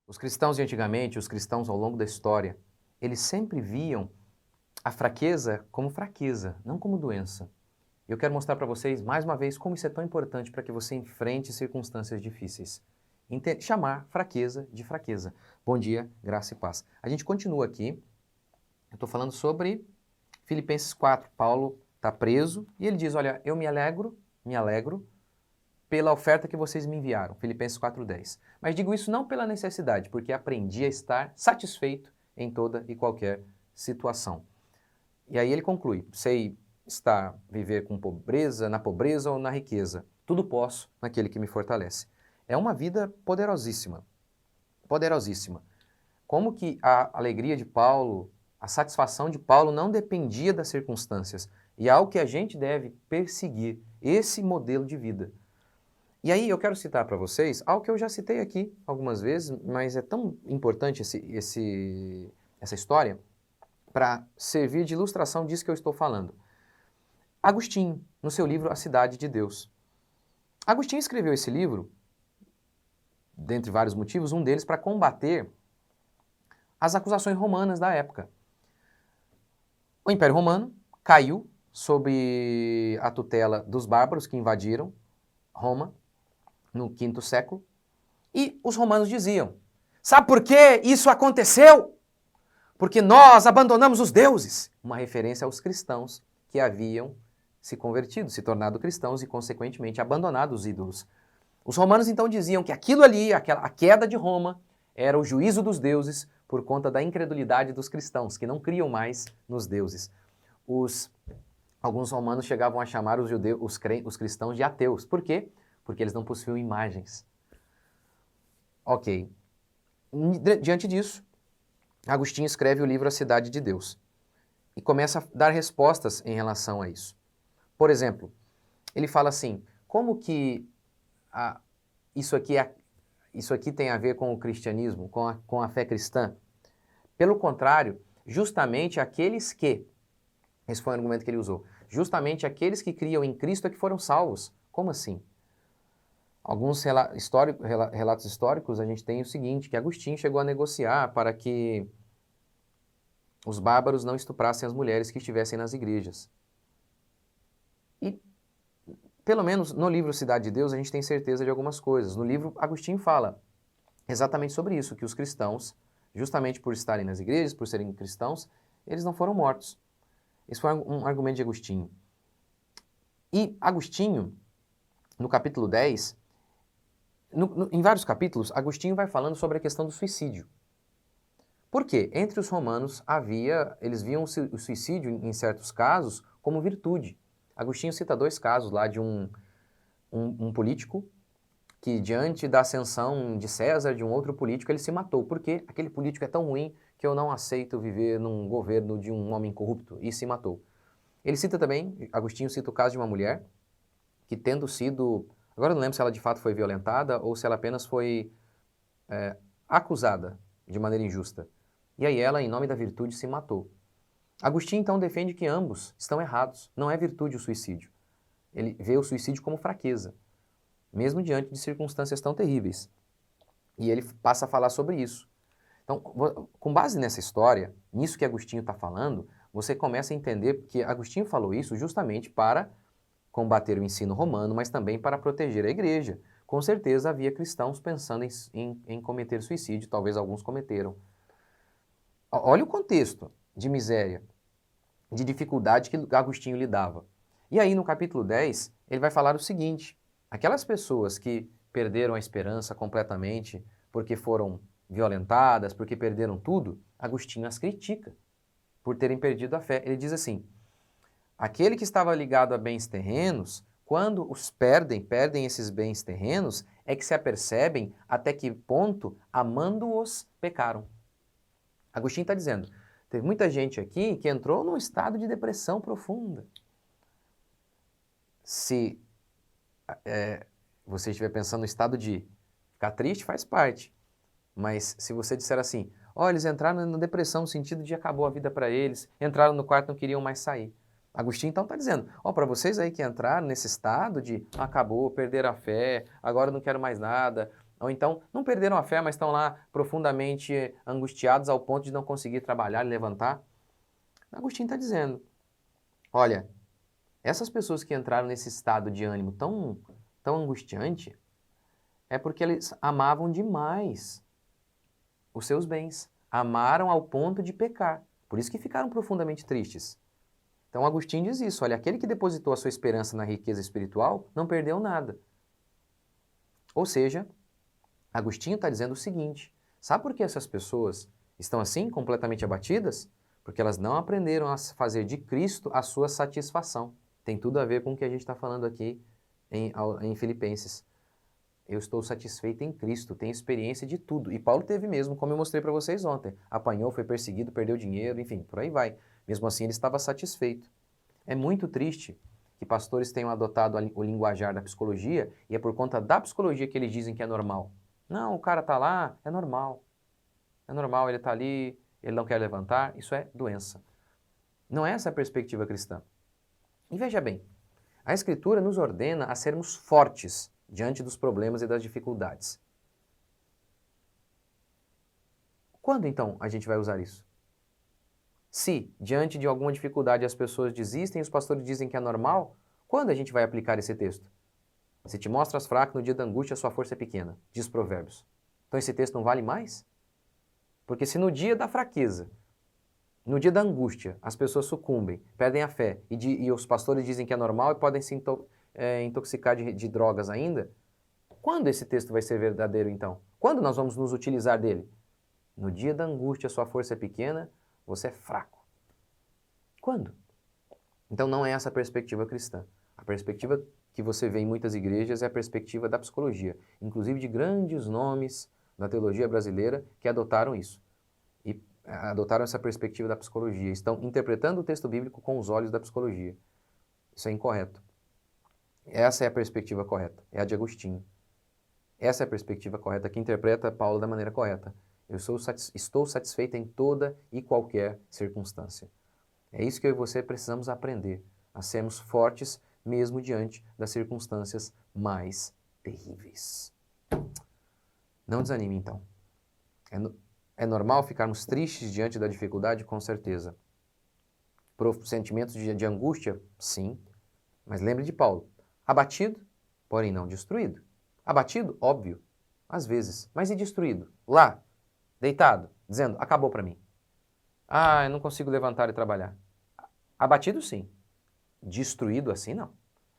Os cristãos de antigamente, os cristãos ao longo da história, eles sempre viam a fraqueza como fraqueza, não como doença. Eu quero mostrar para vocês, mais uma vez, como isso é tão importante para que você enfrente circunstâncias difíceis. Chamar fraqueza de fraqueza. Bom dia, graça e paz. A gente continua aqui, eu estou falando sobre Filipenses 4. Paulo está preso e ele diz, olha, eu me alegro pela oferta que vocês me enviaram, Filipenses 4:10. Mas digo isso não pela necessidade, porque aprendi a estar satisfeito em toda e qualquer situação. E aí ele conclui, sei viver com pobreza, na pobreza ou na riqueza, tudo posso naquele que me fortalece. É uma vida poderosíssima, poderosíssima. Como que a alegria de Paulo, a satisfação de Paulo não dependia das circunstâncias, e é algo que a gente deve perseguir, esse modelo de vida. E aí eu quero citar para vocês algo que eu já citei aqui algumas vezes, mas é tão importante essa história para servir de ilustração disso que eu estou falando. Agostinho, no seu livro A Cidade de Deus. Agostinho escreveu esse livro, dentre vários motivos, um deles para combater as acusações romanas da época. O Império Romano caiu sob a tutela dos bárbaros que invadiram Roma no quinto século, e os romanos diziam, sabe por que isso aconteceu? Porque nós abandonamos os deuses. Uma referência aos cristãos que haviam se convertido, se tornado cristãos e, consequentemente, abandonado os ídolos. Os romanos então diziam que aquilo ali, a queda de Roma, era o juízo dos deuses por conta da incredulidade dos cristãos, que não criam mais nos deuses. Alguns romanos chegavam a chamar os cristãos de ateus. Por quê? Porque eles não possuíam imagens. Ok. Diante disso, Agostinho escreve o livro A Cidade de Deus e começa a dar respostas em relação a isso. Por exemplo, ele fala assim, como que isso aqui tem a ver com o cristianismo, com a fé cristã? Pelo contrário, justamente aqueles que, esse foi o argumento que ele usou, justamente aqueles que criam em Cristo é que foram salvos. Como assim? Alguns relatos históricos, a gente tem o seguinte, que Agostinho chegou a negociar para que os bárbaros não estuprassem as mulheres que estivessem nas igrejas. E, pelo menos no livro Cidade de Deus, a gente tem certeza de algumas coisas. No livro, Agostinho fala exatamente sobre isso, que os cristãos, justamente por estarem nas igrejas, por serem cristãos, eles não foram mortos. Esse foi um argumento de Agostinho. E Agostinho, no capítulo 10, em vários capítulos, Agostinho vai falando sobre a questão do suicídio. Por quê? Entre os romanos eles viam o suicídio, em certos casos, como virtude. Agostinho cita 2 casos lá de um político que, diante da ascensão de César, de um outro político, ele se matou. Por quê? Aquele político é tão ruim que eu não aceito viver num governo de um homem corrupto, e se matou. Ele cita também, Agostinho cita o caso de uma mulher que, tendo sido, agora eu não lembro se ela de fato foi violentada ou se ela apenas foi acusada de maneira injusta. E aí ela, em nome da virtude, se matou. Agostinho, então, defende que ambos estão errados. Não é virtude o suicídio. Ele vê o suicídio como fraqueza, mesmo diante de circunstâncias tão terríveis. E ele passa a falar sobre isso. Então, com base nessa história, nisso que Agostinho está falando, você começa a entender que Agostinho falou isso justamente para combater o ensino romano, mas também para proteger a igreja. Com certeza havia cristãos pensando em cometer suicídio, talvez alguns cometeram. Olha o contexto de miséria, de dificuldade que Agostinho lidava. E aí no capítulo 10, ele vai falar o seguinte, aquelas pessoas que perderam a esperança completamente porque foram violentadas, porque perderam tudo, Agostinho as critica por terem perdido a fé. Ele diz assim, aquele que estava ligado a bens terrenos, quando os perdem esses bens terrenos, é que se apercebem até que ponto, amando-os, pecaram. Agostinho está dizendo, teve muita gente aqui que entrou num estado de depressão profunda. Se você estiver pensando no estado de ficar triste, faz parte. Mas se você disser assim, eles entraram na depressão no sentido de acabou a vida para eles, entraram no quarto e não queriam mais sair. Agostinho então está dizendo, para vocês aí que entraram nesse estado de acabou, perderam a fé, agora não quero mais nada, Ou então, não perderam a fé, mas estão lá profundamente angustiados ao ponto de não conseguir trabalhar e levantar. Agostinho está dizendo, olha, essas pessoas que entraram nesse estado de ânimo tão angustiante, é porque eles amavam demais os seus bens. Amaram ao ponto de pecar. Por isso que ficaram profundamente tristes. Então Agostinho diz isso, olha, aquele que depositou a sua esperança na riqueza espiritual não perdeu nada. Ou seja, Agostinho está dizendo o seguinte, sabe por que essas pessoas estão assim, completamente abatidas? Porque elas não aprenderam a fazer de Cristo a sua satisfação. Tem tudo a ver com o que a gente está falando aqui em Filipenses. Eu estou satisfeito em Cristo, tenho experiência de tudo. E Paulo teve mesmo, como eu mostrei para vocês ontem. Apanhou, foi perseguido, perdeu dinheiro, enfim, por aí vai. Mesmo assim, ele estava satisfeito. É muito triste que pastores tenham adotado o linguajar da psicologia e é por conta da psicologia que eles dizem que é normal. Não, o cara está lá, é normal. É normal, ele está ali, ele não quer levantar, isso é doença. Não é essa a perspectiva cristã. E veja bem, a Escritura nos ordena a sermos fortes diante dos problemas e das dificuldades. Quando então a gente vai usar isso? Se, diante de alguma dificuldade, as pessoas desistem e os pastores dizem que é normal, quando a gente vai aplicar esse texto? Se te mostras fraco no dia da angústia, sua força é pequena, diz Provérbios. Então esse texto não vale mais? Porque se no dia da fraqueza, no dia da angústia, as pessoas sucumbem, perdem a fé e os pastores dizem que é normal e podem se intoxicar de drogas ainda, quando esse texto vai ser verdadeiro então? Quando nós vamos nos utilizar dele? No dia da angústia, sua força é pequena, você é fraco. Quando? Então não é essa a perspectiva cristã. A perspectiva que você vê em muitas igrejas é a perspectiva da psicologia, inclusive de grandes nomes da teologia brasileira que adotaram isso. E adotaram essa perspectiva da psicologia. Estão interpretando o texto bíblico com os olhos da psicologia. Isso é incorreto. Essa é a perspectiva correta, é a de Agostinho. Essa é a perspectiva correta que interpreta Paulo da maneira correta. Eu estou satisfeito em toda e qualquer circunstância. É isso que eu e você precisamos aprender, a sermos fortes mesmo diante das circunstâncias mais terríveis. Não desanime então. É normal ficarmos tristes diante da dificuldade? Com certeza. Sentimentos de angústia? Sim. Mas lembre de Paulo. Abatido, porém não destruído. Abatido? Óbvio. Às vezes. Mas e destruído? Lá, deitado, dizendo, acabou para mim. Ah, eu não consigo levantar e trabalhar. Abatido, sim. Destruído assim, não.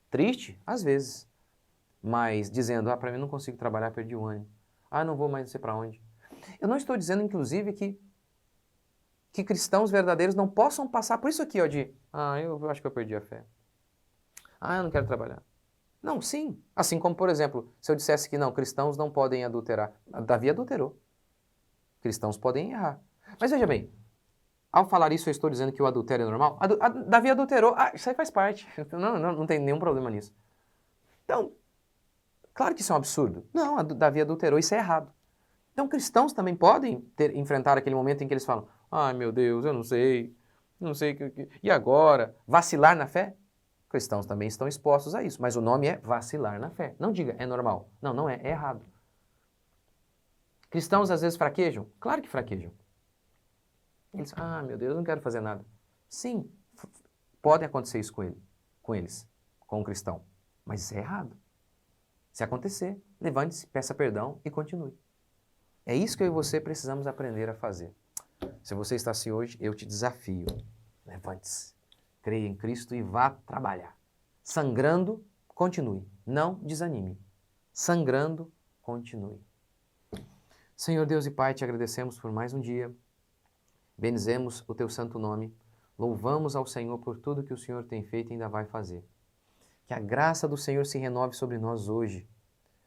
Triste? Às vezes. Mas dizendo, para mim eu não consigo trabalhar, perdi o ânimo. Ah, não vou mais não sei para onde. Eu não estou dizendo, inclusive, que cristãos verdadeiros não possam passar por isso aqui, ó, eu acho que eu perdi a fé. Ah, eu não quero trabalhar. Não, sim. Assim como, por exemplo, se eu dissesse que não, cristãos não podem adulterar. Davi adulterou. Cristãos podem errar. Mas veja bem, ao falar isso eu estou dizendo que o adultério é normal? Davi adulterou. Ah, isso aí faz parte. Não tem nenhum problema nisso. Então, claro que isso é um absurdo. Não, Davi adulterou, isso é errado. Então cristãos também podem enfrentar aquele momento em que eles falam, ai meu Deus, eu não sei e agora? Vacilar na fé? Cristãos também estão expostos a isso, mas o nome é vacilar na fé. Não diga, é normal. Não, não é, é errado. Cristãos às vezes fraquejam? Claro que fraquejam. Eles, meu Deus, eu não quero fazer nada. Sim, pode acontecer isso com eles, com o cristão, mas isso é errado. Se acontecer, levante-se, peça perdão e continue. É isso que eu e você precisamos aprender a fazer. Se você está assim hoje, eu te desafio. Levante-se, creia em Cristo e vá trabalhar. Sangrando, continue. Não desanime. Sangrando, continue. Senhor Deus e Pai, te agradecemos por mais um dia. Bendizemos o teu santo nome. Louvamos ao Senhor por tudo que o Senhor tem feito e ainda vai fazer. Que a graça do Senhor se renove sobre nós hoje.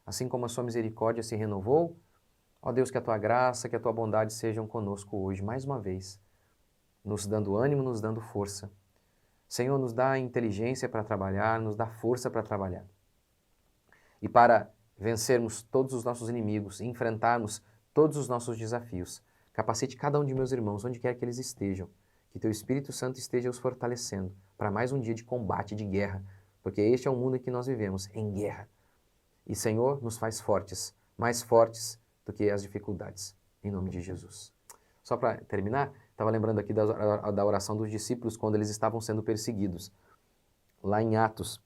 Assim como a sua misericórdia se renovou, ó Deus, que a tua graça, que a tua bondade sejam conosco hoje, mais uma vez, nos dando ânimo, nos dando força. Senhor, nos dá inteligência para trabalhar, nos dá força para trabalhar. E para vencermos todos os nossos inimigos, enfrentarmos todos os nossos desafios, capacite cada um de meus irmãos, onde quer que eles estejam, que teu Espírito Santo esteja os fortalecendo para mais um dia de combate, de guerra, porque este é o mundo em que nós vivemos, em guerra. E, Senhor, nos faz fortes mais fortes do que as dificuldades, em nome de Jesus. Só para terminar, estava lembrando aqui da oração dos discípulos quando eles estavam sendo perseguidos. Lá em Atos,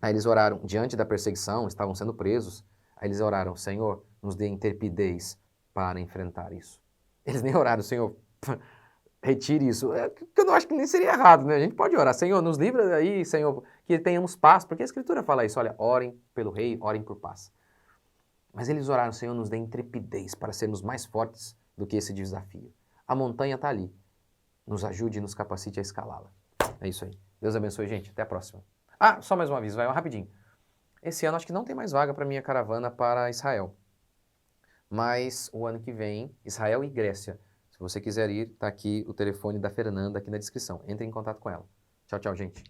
aí eles oraram, diante da perseguição, estavam sendo presos, aí eles oraram, Senhor, nos dê intrepidez para enfrentar isso. Eles nem oraram, Senhor, retire isso. Que eu não acho que nem seria errado, né? A gente pode orar, Senhor, nos livra daí, Senhor, que tenhamos paz, porque a Escritura fala isso, olha, orem pelo rei, orem por paz. Mas eles oraram, Senhor, nos dê intrepidez para sermos mais fortes do que esse desafio. A montanha está ali. Nos ajude e nos capacite a escalá-la. É isso aí. Deus abençoe, gente. Até a próxima. Ah, só mais um aviso, vai rapidinho. Esse ano acho que não tem mais vaga para minha caravana para Israel. Mas o ano que vem, Israel e Grécia. Se você quiser ir, está aqui o telefone da Fernanda aqui na descrição. Entre em contato com ela. Tchau, tchau, gente.